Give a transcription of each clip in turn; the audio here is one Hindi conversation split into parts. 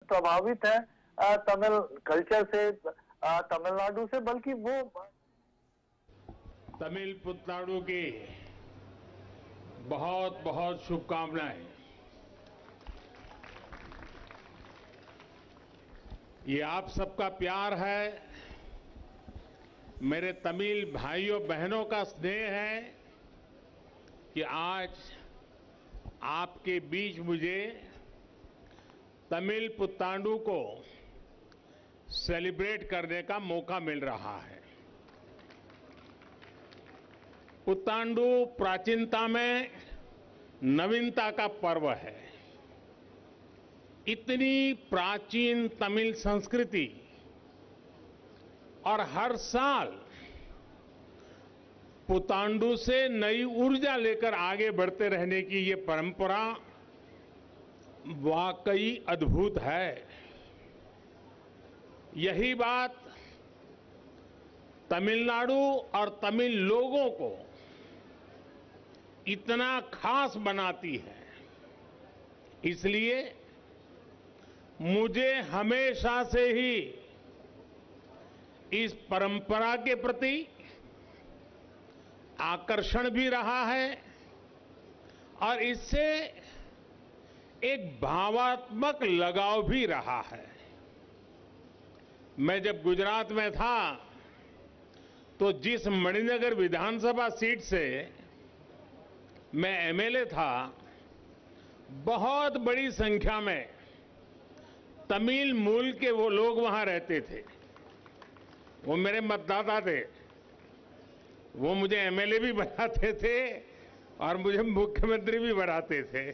प्रभावित है तमिल कल्चर से, तमिलनाडु से, बल्कि वो तमिल पुत्राणु की बहुत बहुत शुभकामनाएं। ये आप सबका प्यार है, मेरे तमिल भाइयों बहनों का स्नेह है कि आज आपके बीच मुझे तमिल पुத்தாंडु को सेलिब्रेट करने का मौका मिल रहा है। पुத்தாंडु प्राचीनता में नवीनता का पर्व है। इतनी प्राचीन तमिल संस्कृति और हर साल पुத்தாंडु से नई ऊर्जा लेकर आगे बढ़ते रहने की ये परंपरा वाकई अद्भुत है। यही बात तमिलनाडु और तमिल लोगों को इतना खास बनाती है। इसलिए मुझे हमेशा से ही इस परंपरा के प्रति आकर्षण भी रहा है और इससे एक भावात्मक लगाव भी रहा है। मैं जब गुजरात में था तो जिस मणिनगर विधानसभा सीट से मैं एमएलए था, बहुत बड़ी संख्या में तमिल मूल के वो लोग वहां रहते थे। वो मेरे मतदाता थे। वो मुझे एमएलए भी बनाते थे और मुझे मुख्यमंत्री भी बनाते थे।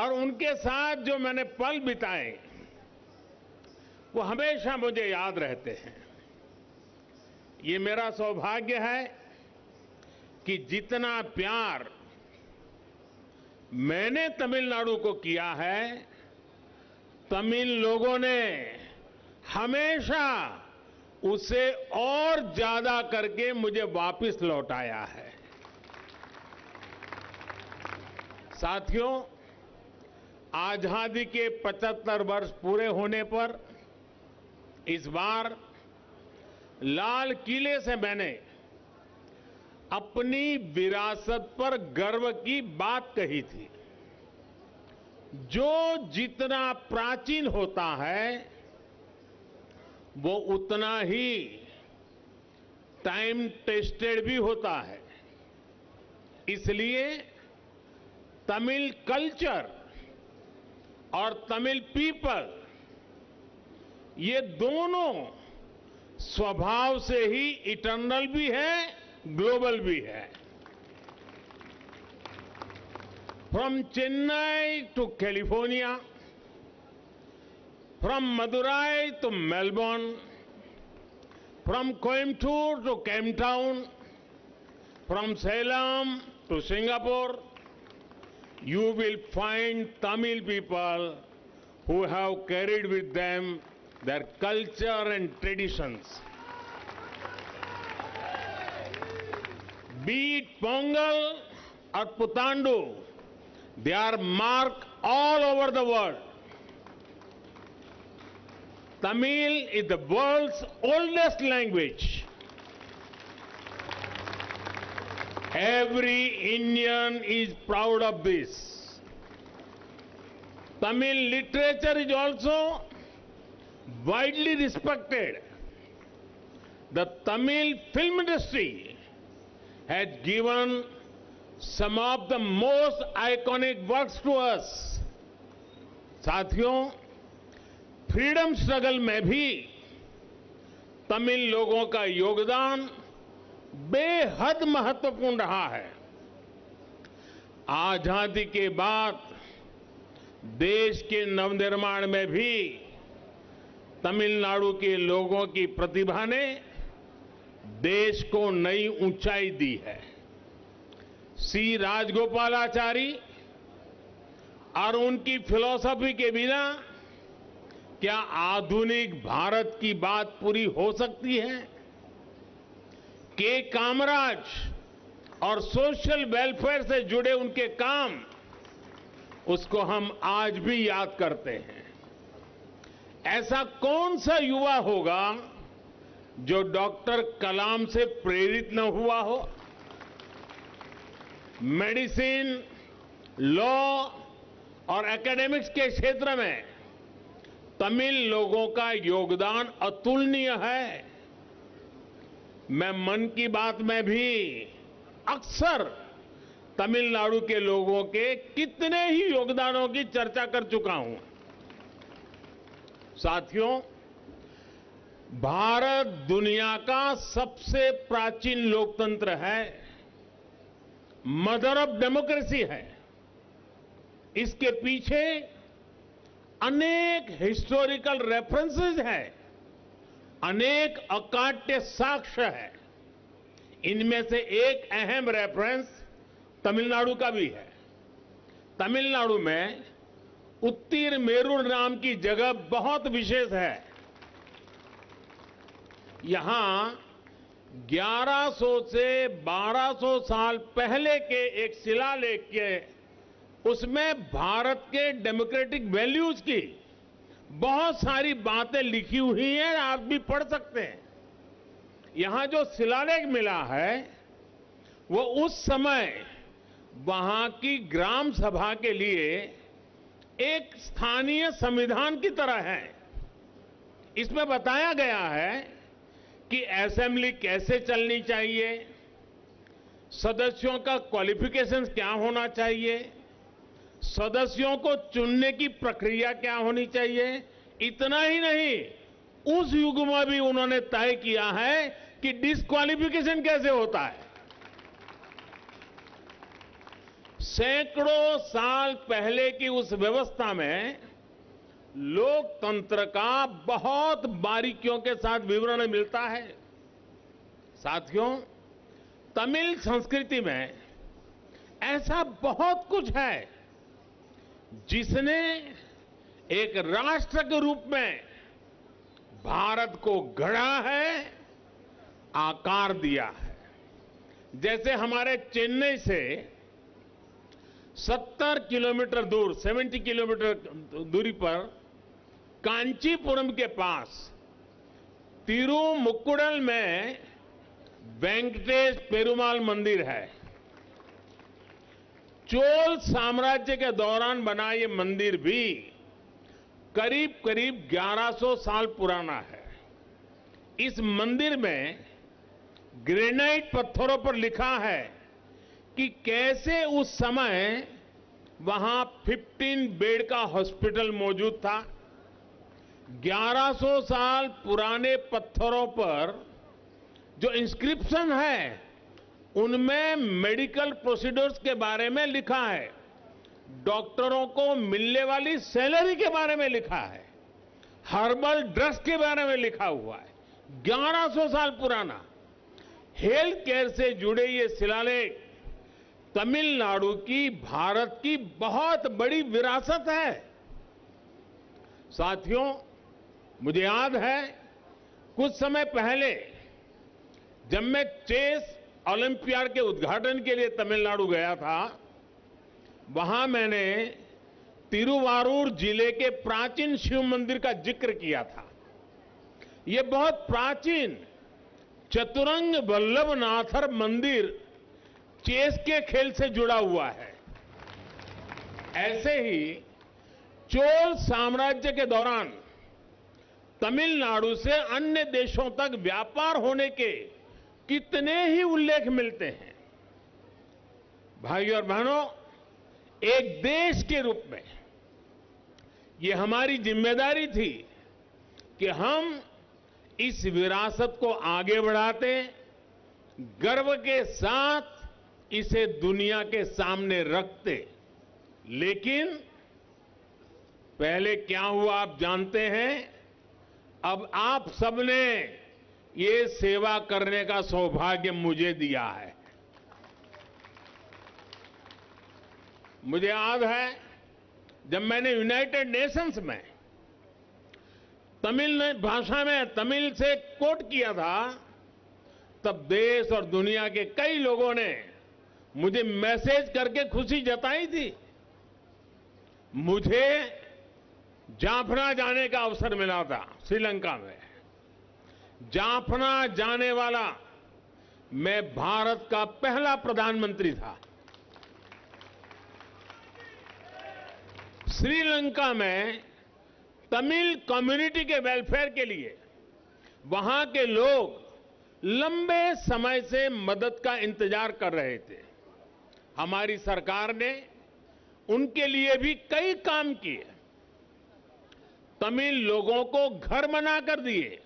और उनके साथ जो मैंने पल बिताए वो हमेशा मुझे याद रहते हैं। ये मेरा सौभाग्य है कि जितना प्यार मैंने तमिलनाडु को किया है, तमिल लोगों ने हमेशा उसे और ज्यादा करके मुझे वापस लौटाया है। साथियों, आजादी के 75 वर्ष पूरे होने पर इस बार लाल किले से मैंने अपनी विरासत पर गर्व की बात कही थी। जो जितना प्राचीन होता है वो उतना ही टाइम टेस्टेड भी होता है। इसलिए तमिल कल्चर और तमिल पीपल, ये दोनों स्वभाव से ही इटर्नल भी है, ग्लोबल भी है। From Chennai to California, from Madurai to Melbourne, from Coimbatore to Cape Town, from Salem to Singapore, you will find Tamil people who have carried with them their culture and traditions. Be it Pongal or Putandu, they are marked all over the world. Tamil is the world's oldest language. Every Indian is proud of this. Tamil literature is also widely respected. The Tamil film industry has given some of the most iconic works to us. साथियों, फ्रीडम स्ट्रगल में भी तमिल लोगों का योगदान बेहद महत्वपूर्ण रहा है। आजादी के बाद देश के नवनिर्माण में भी तमिलनाडु के लोगों की प्रतिभा ने देश को नई ऊंचाई दी है। सी राजगोपालाचारी और उनकी फिलॉसफी के बिना क्या आधुनिक भारत की बात पूरी हो सकती है? के कामराज और सोशल वेलफेयर से जुड़े उनके काम उसको हम आज भी याद करते हैं। ऐसा कौन सा युवा होगा जो डॉक्टर कलाम से प्रेरित न हुआ हो? मेडिसिन, लॉ और एकेडमिक्स के क्षेत्र में तमिल लोगों का योगदान अतुलनीय है। मैं मन की बात में भी अक्सर तमिलनाडु के लोगों के कितने ही योगदानों की चर्चा कर चुका हूं। साथियों, भारत दुनिया का सबसे प्राचीन लोकतंत्र है, मदर ऑफ डेमोक्रेसी है। इसके पीछे अनेक हिस्टोरिकल रेफरेंसेस हैं, अनेक अकाट्य साक्ष्य है। इनमें से एक अहम रेफरेंस तमिलनाडु का भी है। तमिलनाडु में उत्तिरमेरूर नाम की जगह बहुत विशेष है। यहां 1100 से 1200 साल पहले के एक शिलालेख के उसमें भारत के डेमोक्रेटिक वैल्यूज की बहुत सारी बातें लिखी हुई हैं, आप भी पढ़ सकते हैं। यहां जो शिलालेख मिला है वो उस समय वहां की ग्राम सभा के लिए एक स्थानीय संविधान की तरह है। इसमें बताया गया है कि असेंबली कैसे चलनी चाहिए, सदस्यों का क्वालिफिकेशन क्या होना चाहिए, सदस्यों को चुनने की प्रक्रिया क्या होनी चाहिए। इतना ही नहीं, उस युग में भी उन्होंने तय किया है कि डिस्क्वालिफिकेशन कैसे होता है। सैकड़ों साल पहले की उस व्यवस्था में लोकतंत्र का बहुत बारीकियों के साथ विवरण मिलता है। साथियों, तमिल संस्कृति में ऐसा बहुत कुछ है जिसने एक राष्ट्र के रूप में भारत को गढ़ा है, आकार दिया है। जैसे हमारे चेन्नई से 70 किलोमीटर दूर, 70 किलोमीटर दूरी पर कांचीपुरम के पास तिरुमुक्कुडल में वेंकटेश पेरुमाल मंदिर है। चोल साम्राज्य के दौरान बना ये मंदिर भी करीब करीब 1100 साल पुराना है। इस मंदिर में ग्रेनाइट पत्थरों पर लिखा है कि कैसे उस समय वहां 15 बेड का हॉस्पिटल मौजूद था। 1100 साल पुराने पत्थरों पर जो इंस्क्रिप्शन है उनमें मेडिकल प्रोसीड्यूर्स के बारे में लिखा है, डॉक्टरों को मिलने वाली सैलरी के बारे में लिखा है, हर्बल ड्रग्स के बारे में लिखा हुआ है। 1100 साल पुराना हेल्थ केयर से जुड़े ये शिलालेख तमिलनाडु की भारत की बहुत बड़ी विरासत है। साथियों, मुझे याद है कुछ समय पहले जब मैं चेस ओलंपियाड के उद्घाटन के लिए तमिलनाडु गया था, वहां मैंने तिरुवारूर जिले के प्राचीन शिव मंदिर का जिक्र किया था। यह बहुत प्राचीन चतुरंग वल्लभनाथर मंदिर चेस के खेल से जुड़ा हुआ है। ऐसे ही चोल साम्राज्य के दौरान तमिलनाडु से अन्य देशों तक व्यापार होने के कितने ही उल्लेख मिलते हैं। भाइयों और बहनों, एक देश के रूप में ये हमारी जिम्मेदारी थी कि हम इस विरासत को आगे बढ़ाते, गर्व के साथ इसे दुनिया के सामने रखते। लेकिन पहले क्या हुआ आप जानते हैं। अब आप सबने ये सेवा करने का सौभाग्य मुझे दिया है। मुझे याद है जब मैंने यूनाइटेड नेशंस में तमिल भाषा में तमिल से कोट किया था, तब देश और दुनिया के कई लोगों ने मुझे मैसेज करके खुशी जताई थी। मुझे जाफना जाने का अवसर मिला था श्रीलंका में। जाफना जाने वाला मैं भारत का पहला प्रधानमंत्री था। श्रीलंका में तमिल कम्युनिटी के वेलफेयर के लिए वहां के लोग लंबे समय से मदद का इंतजार कर रहे थे। हमारी सरकार ने उनके लिए भी कई काम किए। तमिल लोगों को घर बनाकर दिए।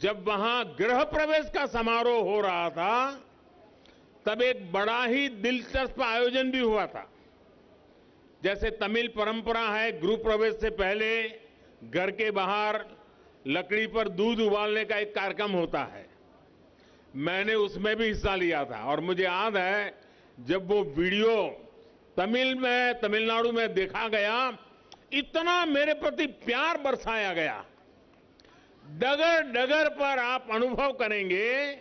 जब वहां गृह प्रवेश का समारोह हो रहा था तब एक बड़ा ही दिलचस्प आयोजन भी हुआ था। जैसे तमिल परंपरा है, गृह प्रवेश से पहले घर के बाहर लकड़ी पर दूध उबालने का एक कार्यक्रम होता है। मैंने उसमें भी हिस्सा लिया था और मुझे याद है जब वो वीडियो तमिलनाडु में देखा गया, इतना मेरे प्रति प्यार बरसाया गया। डगर डगर पर आप अनुभव करेंगे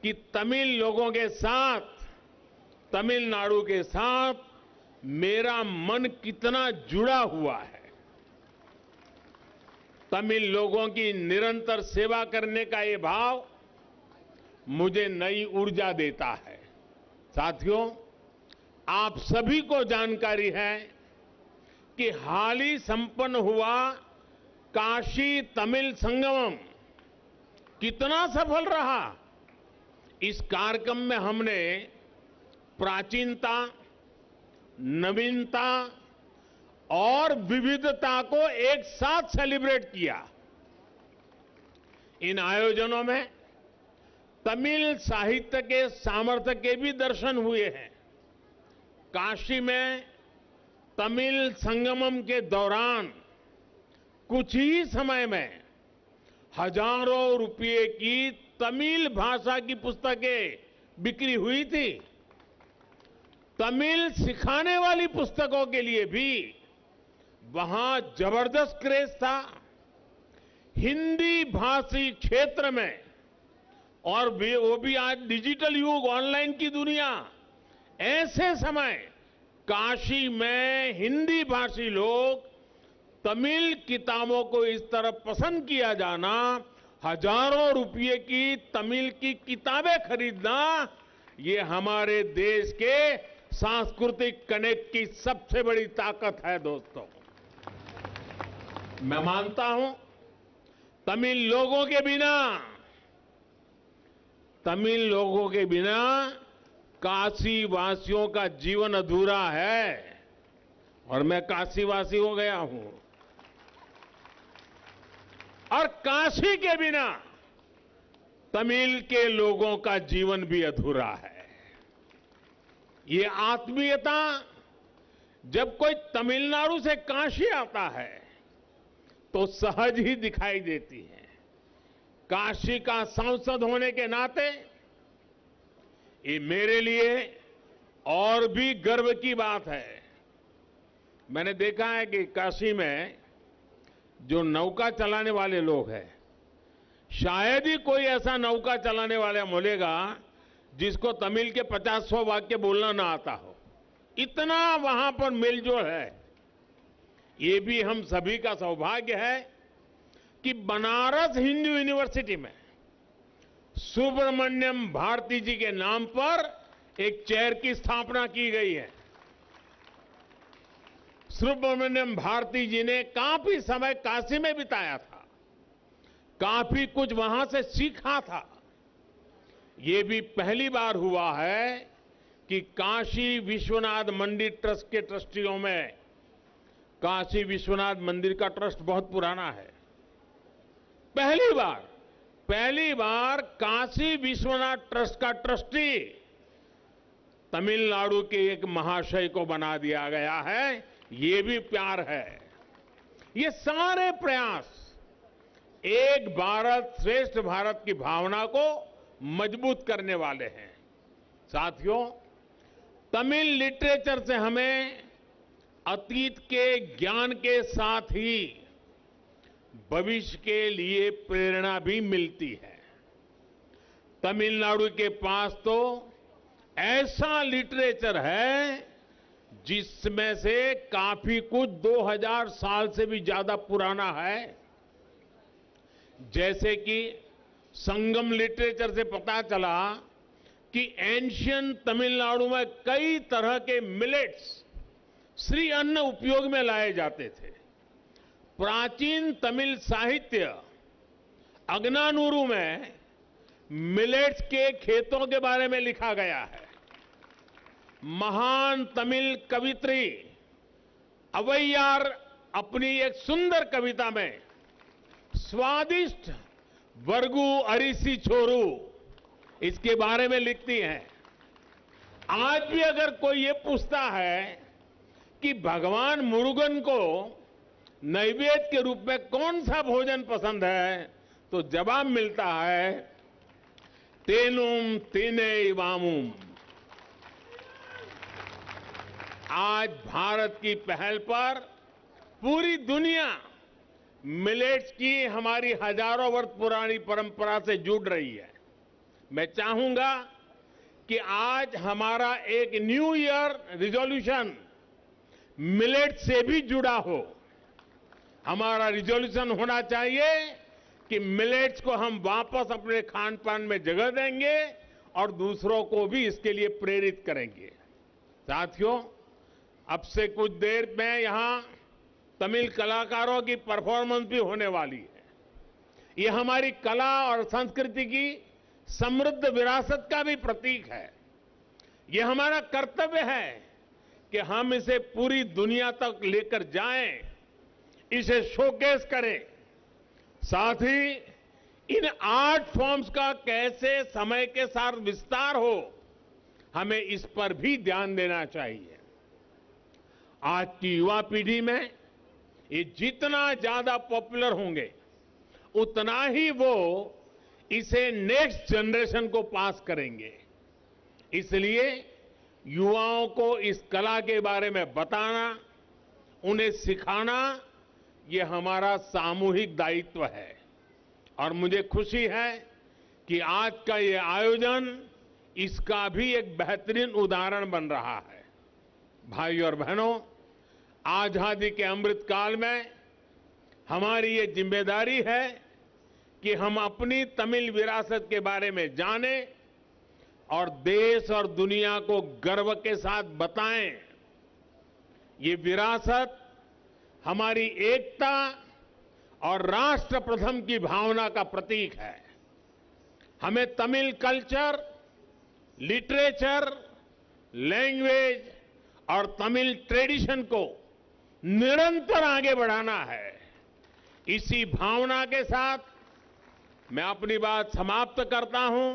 कि तमिल लोगों के साथ, तमिलनाडु के साथ मेरा मन कितना जुड़ा हुआ है। तमिल लोगों की निरंतर सेवा करने का ये भाव मुझे नई ऊर्जा देता है। साथियों, आप सभी को जानकारी है कि हाल ही संपन्न हुआ काशी तमिल संगमम कितना सफल रहा। इस कार्यक्रम में हमने प्राचीनता, नवीनता और विविधता को एक साथ सेलिब्रेट किया। इन आयोजनों में तमिल साहित्य के सामर्थ्य के भी दर्शन हुए हैं। काशी में तमिल संगमम के दौरान कुछ ही समय में हजारों रुपये की तमिल भाषा की पुस्तकें बिक्री हुई थी। तमिल सिखाने वाली पुस्तकों के लिए भी वहां जबरदस्त क्रेज था। हिंदी भाषी क्षेत्र में, और वो भी आज डिजिटल युग, ऑनलाइन की दुनिया, ऐसे समय काशी में हिंदी भाषी लोग तमिल किताबों को इस तरह पसंद किया जाना, हजारों रुपये की तमिल की किताबें खरीदना, ये हमारे देश के सांस्कृतिक कनेक्ट की सबसे बड़ी ताकत है। दोस्तों, मैं मानता हूं तमिल लोगों के बिना काशी वासियों का जीवन अधूरा है। और मैं काशीवासी हो गया हूं। और काशी के बिना तमिल के लोगों का जीवन भी अधूरा है। ये आत्मीयता जब कोई तमिलनाडु से काशी आता है तो सहज ही दिखाई देती है। काशी का सांसद होने के नाते ये मेरे लिए और भी गर्व की बात है। मैंने देखा है कि काशी में जो नौका चलाने वाले लोग हैं, शायद ही कोई ऐसा नौका चलाने वाला मिलेगा जिसको तमिल के 50-100 वाक्य बोलना ना आता हो। इतना वहां पर मेलजोल है। ये भी हम सभी का सौभाग्य है कि बनारस हिंदू यूनिवर्सिटी में सुब्रमण्यम भारती जी के नाम पर एक चेयर की स्थापना की गई है। सुब्रमण्यम भारती जी ने काफी समय काशी में बिताया था, काफी कुछ वहां से सीखा था। ये भी पहली बार हुआ है कि काशी विश्वनाथ मंदिर ट्रस्ट के ट्रस्टियों में, काशी विश्वनाथ मंदिर का ट्रस्ट बहुत पुराना है, पहली बार काशी विश्वनाथ ट्रस्ट का ट्रस्टी तमिलनाडु के एक महाशय को बना दिया गया है। ये भी प्यार है। ये सारे प्रयास एक भारत श्रेष्ठ भारत की भावना को मजबूत करने वाले हैं। साथियों, तमिल लिटरेचर से हमें अतीत के ज्ञान के साथ ही भविष्य के लिए प्रेरणा भी मिलती है। तमिलनाडु के पास तो ऐसा लिटरेचर है जिसमें से काफी कुछ 2000 साल से भी ज्यादा पुराना है। जैसे कि संगम लिटरेचर से पता चला कि एंशियंट तमिलनाडु में कई तरह के मिलेट्स श्री अन्न उपयोग में लाए जाते थे। प्राचीन तमिल साहित्य अगनानूरू में मिलेट्स के खेतों के बारे में लिखा गया है। महान तमिल कवित्री अवैयार अपनी एक सुंदर कविता में स्वादिष्ट वर्गु अरिसी छोरू इसके बारे में लिखती हैं। आज भी अगर कोई ये पूछता है कि भगवान मुरुगन को नैवेद्य के रूप में कौन सा भोजन पसंद है, तो जवाब मिलता है तेनुम तेने वामुम। आज भारत की पहल पर पूरी दुनिया मिलेट्स की हमारी हजारों वर्ष पुरानी परंपरा से जुड़ रही है। मैं चाहूंगा कि आज हमारा एक न्यू ईयर रिजोल्यूशन मिलेट से भी जुड़ा हो। हमारा रिजोल्यूशन होना चाहिए कि मिलेट्स को हम वापस अपने खान पान में जगह देंगे और दूसरों को भी इसके लिए प्रेरित करेंगे। साथियों, अब से कुछ देर में यहां तमिल कलाकारों की परफॉर्मेंस भी होने वाली है। ये हमारी कला और संस्कृति की समृद्ध विरासत का भी प्रतीक है। ये हमारा कर्तव्य है कि हम इसे पूरी दुनिया तक लेकर जाएं, इसे शोकेस करें। साथ ही इन आर्ट फॉर्म्स का कैसे समय के साथ विस्तार हो, हमें इस पर भी ध्यान देना चाहिए। आज की युवा पीढ़ी में ये जितना ज्यादा पॉपुलर होंगे, उतना ही वो इसे नेक्स्ट जनरेशन को पास करेंगे। इसलिए युवाओं को इस कला के बारे में बताना, उन्हें सिखाना, ये हमारा सामूहिक दायित्व है। और मुझे खुशी है कि आज का ये आयोजन इसका भी एक बेहतरीन उदाहरण बन रहा है। भाई और बहनों, आजादी के अमृत काल में हमारी ये जिम्मेदारी है कि हम अपनी तमिल विरासत के बारे में जानें और देश और दुनिया को गर्व के साथ बताएं। ये विरासत हमारी एकता और राष्ट्र प्रथम की भावना का प्रतीक है। हमें तमिल कल्चर, लिटरेचर, लैंग्वेज और तमिल ट्रेडिशन को निरंतर आगे बढ़ाना है। इसी भावना के साथ मैं अपनी बात समाप्त करता हूं।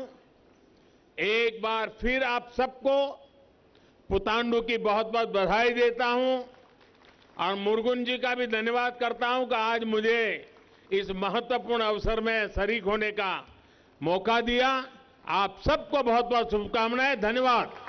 एक बार फिर आप सबको पुतांडु की बहुत बहुत बधाई देता हूं और मुरुगन जी का भी धन्यवाद करता हूं कि आज मुझे इस महत्वपूर्ण अवसर में शरीक होने का मौका दिया। आप सबको बहुत बहुत शुभकामनाएं। धन्यवाद।